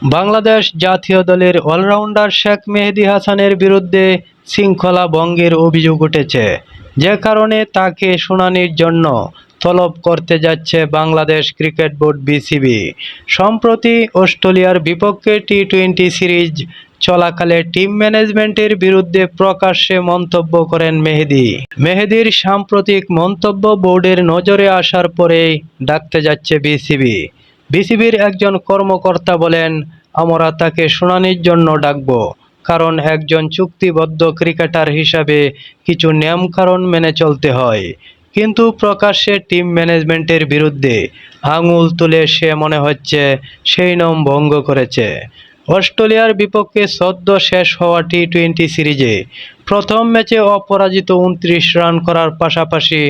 বাংলাদেশ জাতীয় দলের অলরাউন্ডার শেখ মেহেদী হাসানের বিরুদ্ধে শৃঙ্খলা ভঙ্গের অভিযোগ উঠেছে, যে কারণে তাকে শুনানির জন্য তলব করতে যাচ্ছে বাংলাদেশ ক্রিকেট বোর্ড বিসিবি। সম্প্রতি অস্ট্রেলিয়ার বিপক্ষে টি-20 সিরিজ চলাকালে টিম ম্যানেজমেন্টের বিরুদ্ধে প্রকাশ্যে মন্তব্য করেন মেহেদীর সাম্প্রতিক মন্তব্য বোর্ডের নজরে আসার পরেই ডাকতে যাচ্ছে বিসিবি। বিসিবির একজন কর্মকর্তা বলেন, আমরা তাকে শুনানির জন্য ডাকব, কারণ একজন চুক্তিবদ্ধ ক্রিকেটার হিসাবে কিছু নিয়মকানুন মেনে চলতে হয়। কিন্তু প্রকাশ্যে টিম ম্যানেজমেন্টের বিরুদ্ধে আঙুল তুলে সে মনে হচ্ছে সেই নিয়ম ভঙ্গ করেছে। অস্ট্রেলিয়ার বিপক্ষে সদ্য শেষ হওয়া টি-20 সিরিজে প্রথম ম্যাচে অপরাজিত 29 রান করার পাশাপাশি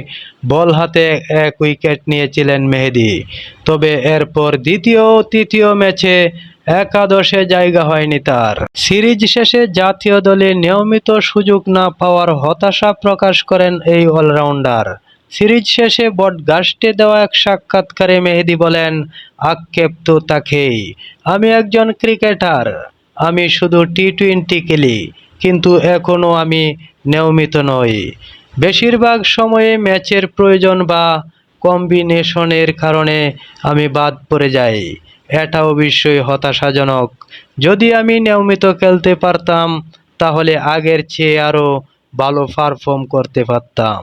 বল হাতে 1 উইকেট নিয়েছিলেন মেহেদী। তবে এরপর দ্বিতীয় ও তৃতীয় ম্যাচে একাদশে জায়গা হয়নি তার। সিরিজ শেষে জাতীয় দলে নিয়মিত সুযোগ না পাওয়ার হতাশা প্রকাশ করেন এই অলরাউন্ডার। সিরিজ শেষে বডকাস্টে দেওয়া এক সাক্ষাৎকারে মেহেদী বলেন, আক্ষেপ তো তাকেই। আমি একজন ক্রিকেটার, আমি শুধু টি-20 খেলি, কিন্তু এখনও আমি নিয়মিত নই। বেশিরভাগ সময়ে ম্যাচের প্রয়োজন বা কম্বিনেশনের কারণে আমি বাদ পড়ে যাই। এটা অবশ্যই হতাশাজনক। যদি আমি নিয়মিত খেলতে পারতাম, তাহলে আগের চেয়ে আরও ভালো পারফর্ম করতে পারতাম।